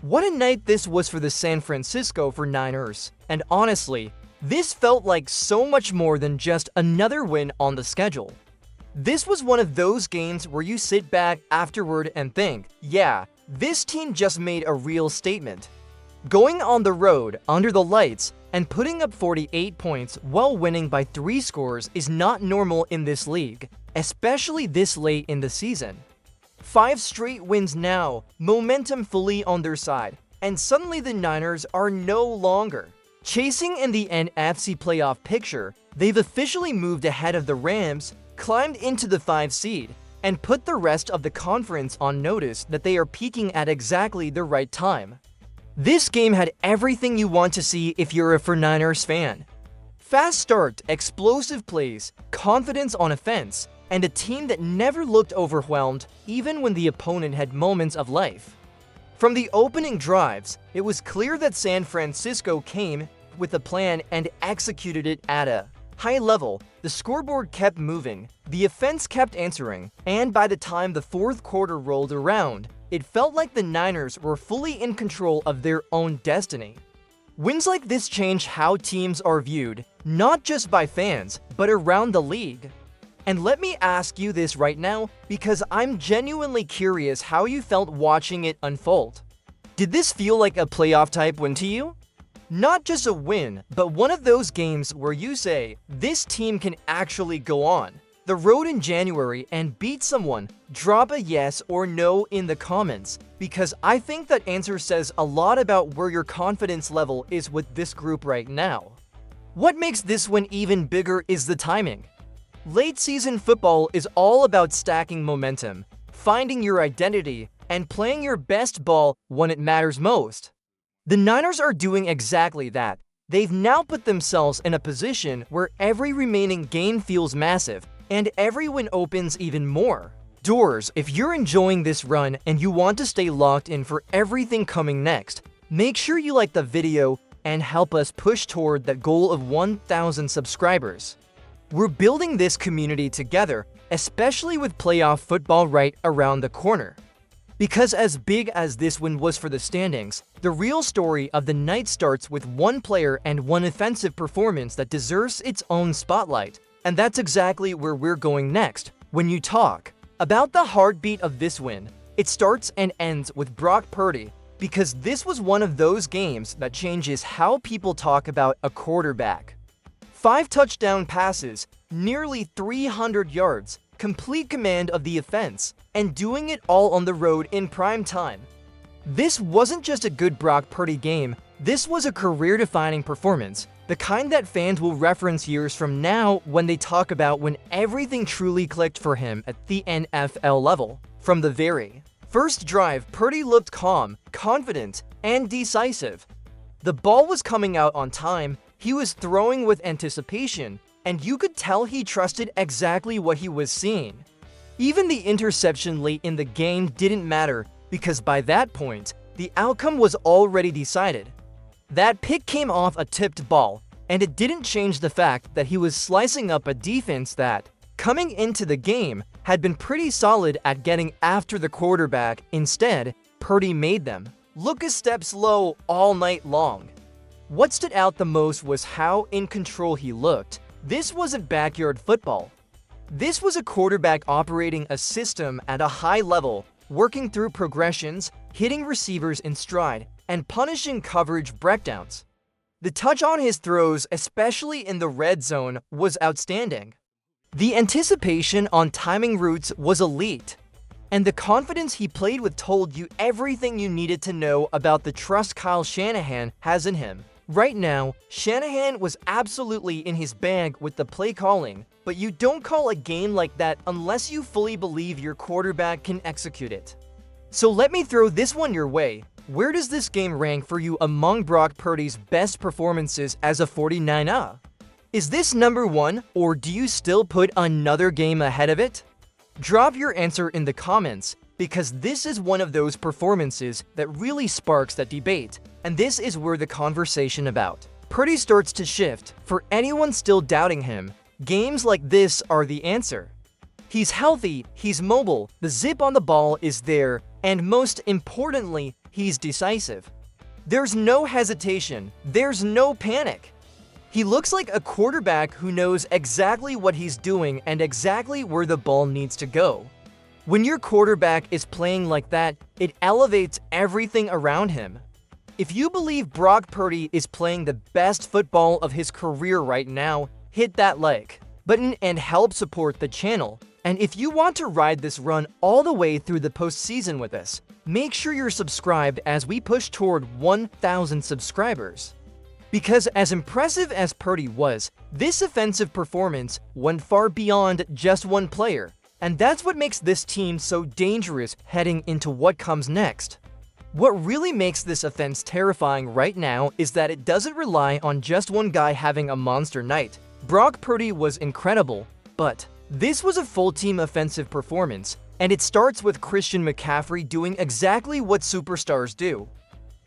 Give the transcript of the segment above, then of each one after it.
What a night this was for the San Francisco 49ers, and honestly, this felt like so much more than just another win on the schedule. This was one of those games where you sit back afterward and think, yeah, this team just made a real statement. Going on the road, under the lights, and putting up 48 points while winning by 3 scores is not normal in this league, especially this late in the season. 5 straight wins now, momentum fully on their side, and suddenly the Niners are no longer chasing in the NFC playoff picture. They've officially moved ahead of the Rams, climbed into the 5 seed, and put the rest of the conference on notice that they are peaking at exactly the right time. This game had everything you want to see if you're a 49ers fan. Fast start, explosive plays, confidence on offense, and a team that never looked overwhelmed even when the opponent had moments of life. From the opening drives, it was clear that San Francisco came with a plan and executed it at a high level. The scoreboard kept moving, the offense kept answering, and by the time the fourth quarter rolled around, it felt like the Niners were fully in control of their own destiny. Wins like this change how teams are viewed, not just by fans, but around the league. And let me ask you this right now, because I'm genuinely curious how you felt watching it unfold. Did this feel like a playoff-type win to you? Not just a win, but one of those games where you say, this team can actually go on the road in January and beat someone. Drop a yes or no in the comments, because I think that answer says a lot about where your confidence level is with this group right now. What makes this win even bigger is the timing. Late season football is all about stacking momentum, finding your identity, and playing your best ball when it matters most. The Niners are doing exactly that. They've now put themselves in a position where every remaining game feels massive, and every win opens even more doors. If you're enjoying this run and you want to stay locked in for everything coming next, make sure you like the video and help us push toward that goal of 1,000 subscribers. We're building this community together, especially with playoff football right around the corner. Because as big as this win was for the standings, the real story of the night starts with one player and one offensive performance that deserves its own spotlight. And that's exactly where we're going next. When you talk about the heartbeat of this win, it starts and ends with Brock Purdy, because this was one of those games that changes how people talk about a quarterback. 5 touchdown passes, nearly 300 yards, complete command of the offense, and doing it all on the road in prime time. This wasn't just a good Brock Purdy game, this was a career-defining performance, the kind that fans will reference years from now when they talk about when everything truly clicked for him at the NFL level. From the very first drive, Purdy looked calm, confident, and decisive. The ball was coming out on time, he was throwing with anticipation, and you could tell he trusted exactly what he was seeing. Even the interception late in the game didn't matter, because by that point, the outcome was already decided. That pick came off a tipped ball, and it didn't change the fact that he was slicing up a defense that, coming into the game, had been pretty solid at getting after the quarterback. Instead, Purdy made them look a step slow all night long. What stood out the most was how in control he looked. This wasn't backyard football. This was a quarterback operating a system at a high level, working through progressions, hitting receivers in stride, and punishing coverage breakdowns. The touch on his throws, especially in the red zone, was outstanding. The anticipation on timing routes was elite, and the confidence he played with told you everything you needed to know about the trust Kyle Shanahan has in him. Right now, Shanahan was absolutely in his bag with the play calling, but you don't call a game like that unless you fully believe your quarterback can execute it. So let me throw this one your way. Where does this game rank for you among Brock Purdy's best performances as a 49er? Is this number 1, or do you still put another game ahead of it? Drop your answer in the comments, because this is one of those performances that really sparks that debate, and this is where the conversation about Purdy starts to shift. For anyone still doubting him, games like this are the answer. He's healthy, he's mobile, the zip on the ball is there, and most importantly, he's decisive. There's no hesitation, there's no panic. He looks like a quarterback who knows exactly what he's doing and exactly where the ball needs to go. When your quarterback is playing like that, it elevates everything around him. If you believe Brock Purdy is playing the best football of his career right now, hit that like button and help support the channel. And if you want to ride this run all the way through the postseason with us, make sure you're subscribed as we push toward 1,000 subscribers. Because as impressive as Purdy was, this offensive performance went far beyond just one player, and that's what makes this team so dangerous heading into what comes next. What really makes this offense terrifying right now is that it doesn't rely on just one guy having a monster night. Brock Purdy was incredible, but this was a full-team offensive performance, and it starts with Christian McCaffrey doing exactly what superstars do.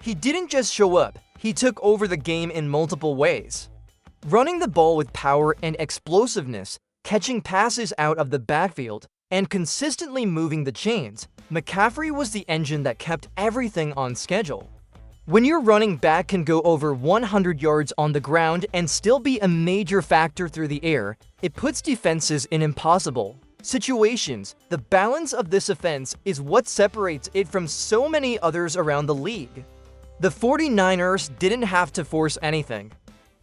He didn't just show up, he took over the game in multiple ways. Running the ball with power and explosiveness, catching passes out of the backfield, and consistently moving the chains, McCaffrey was the engine that kept everything on schedule. When your running back can go over 100 yards on the ground and still be a major factor through the air, it puts defenses in impossible situations. The balance of this offense is what separates it from so many others around the league. The 49ers didn't have to force anything.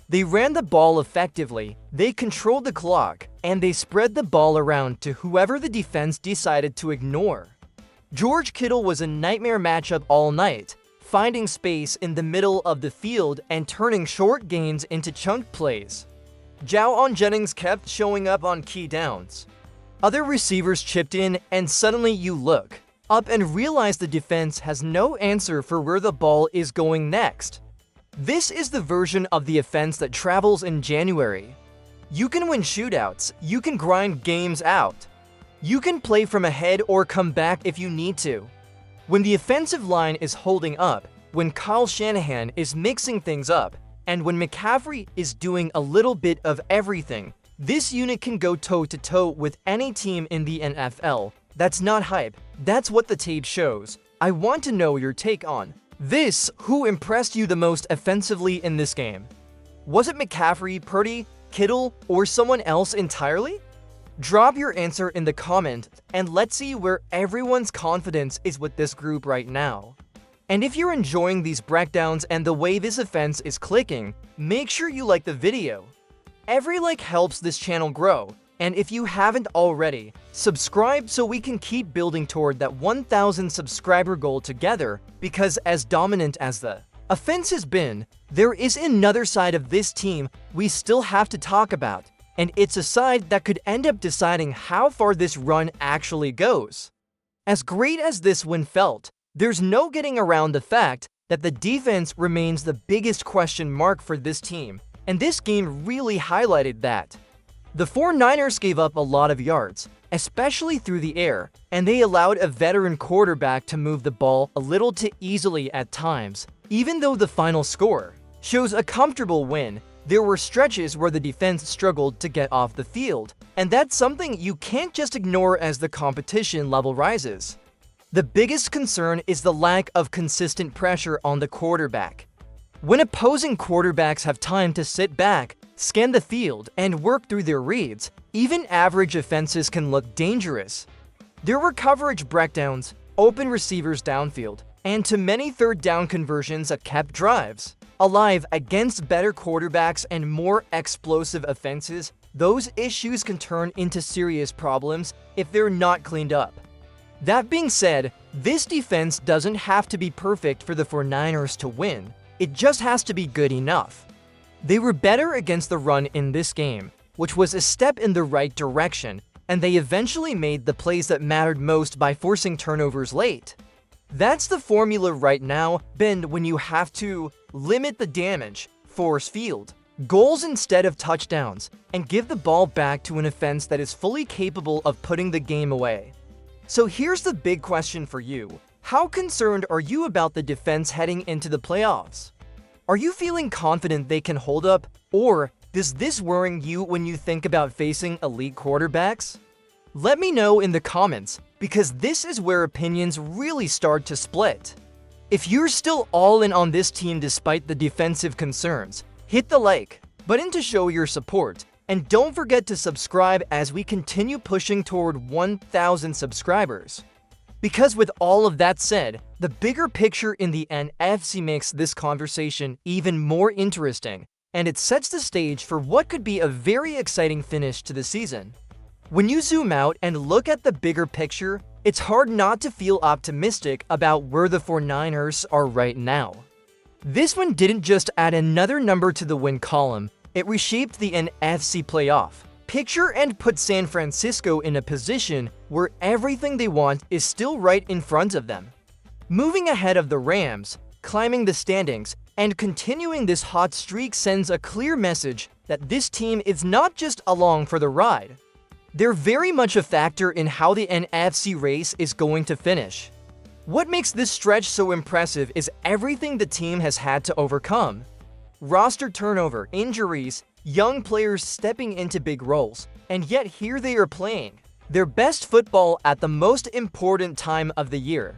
They ran the ball effectively, they controlled the clock, and they spread the ball around to whoever the defense decided to ignore. George Kittle was a nightmare matchup all night, finding space in the middle of the field and turning short gains into chunk plays. Jawan Jennings kept showing up on key downs. Other receivers chipped in, and suddenly you look up and realize the defense has no answer for where the ball is going next. This is the version of the offense that travels in January. You can win shootouts, you can grind games out. You can play from ahead or come back if you need to. When the offensive line is holding up, when Kyle Shanahan is mixing things up, and when McCaffrey is doing a little bit of everything, this unit can go toe-to-toe with any team in the NFL. That's not hype, that's what the tape shows. I want to know your take on this. Who impressed you the most offensively in this game? Was it McCaffrey, Purdy, Kittle, or someone else entirely? Drop your answer in the comment, and let's see where everyone's confidence is with this group right now. And if you're enjoying these breakdowns and the way this offense is clicking, make sure you like the video. Every like helps this channel grow, and if you haven't already, subscribe so we can keep building toward that 1,000 subscriber goal together, because as dominant as the offense has been, there is another side of this team we still have to talk about. And it's a side that could end up deciding how far this run actually goes. As great as this win felt, there's no getting around the fact that the defense remains the biggest question mark for this team, and this game really highlighted that. The 49ers gave up a lot of yards, especially through the air, and they allowed a veteran quarterback to move the ball a little too easily at times. Even though the final score shows a comfortable win, there were stretches where the defense struggled to get off the field, and that's something you can't just ignore as the competition level rises. The biggest concern is the lack of consistent pressure on the quarterback. When opposing quarterbacks have time to sit back, scan the field, and work through their reads, even average offenses can look dangerous. There were coverage breakdowns, open receivers downfield, and too many third down conversions that kept drives alive against better quarterbacks and more explosive offenses. Those issues can turn into serious problems if they're not cleaned up. That being said, this defense doesn't have to be perfect for the 49ers to win. It just has to be good enough. They were better against the run in this game, which was a step in the right direction, and they eventually made the plays that mattered most by forcing turnovers late. That's the formula right now, bend when you have to limit the damage, force field goals instead of touchdowns, and give the ball back to an offense that is fully capable of putting the game away. So here's the big question for you. How concerned are you about the defense heading into the playoffs? Are you feeling confident they can hold up, or does this worry you when you think about facing elite quarterbacks? Let me know in the comments, because this is where opinions really start to split. If you're still all in on this team despite the defensive concerns, hit the like button to show your support, and don't forget to subscribe as we continue pushing toward 1,000 subscribers. Because with all of that said, the bigger picture in the NFC makes this conversation even more interesting, and it sets the stage for what could be a very exciting finish to the season. When you zoom out and look at the bigger picture, it's hard not to feel optimistic about where the 49ers are right now. This one didn't just add another number to the win column, it reshaped the NFC playoff picture and put San Francisco in a position where everything they want is still right in front of them. Moving ahead of the Rams, climbing the standings, and continuing this hot streak sends a clear message that this team is not just along for the ride. They're very much a factor in how the NFC race is going to finish. What makes this stretch so impressive is everything the team has had to overcome. Roster turnover, injuries, young players stepping into big roles, and yet here they are playing their best football at the most important time of the year.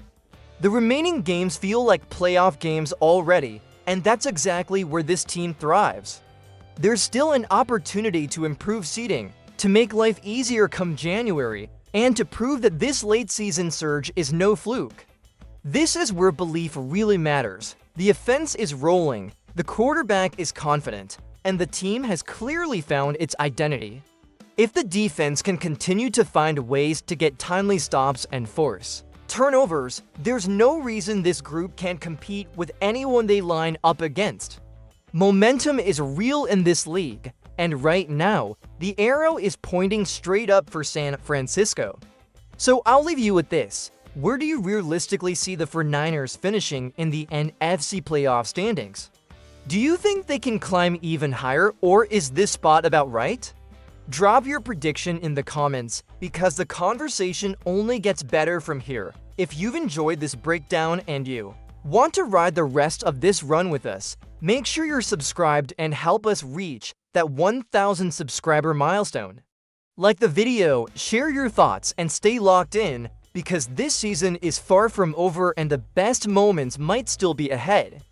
The remaining games feel like playoff games already, and that's exactly where this team thrives. There's still an opportunity to improve seeding, to make life easier come January, and to prove that this late season surge is no fluke. This is where belief really matters. The offense is rolling, the quarterback is confident, and the team has clearly found its identity. If the defense can continue to find ways to get timely stops and force turnovers, there's no reason this group can't compete with anyone they line up against. Momentum is real in this league, and right now, the arrow is pointing straight up for San Francisco. So I'll leave you with this. Where do you realistically see the 49ers finishing in the NFC playoff standings? Do you think they can climb even higher, or is this spot about right? Drop your prediction in the comments, because the conversation only gets better from here. If you've enjoyed this breakdown and you want to ride the rest of this run with us, make sure you're subscribed and help us reach that 1,000 subscriber milestone. Like the video, share your thoughts, and stay locked in, because this season is far from over and the best moments might still be ahead.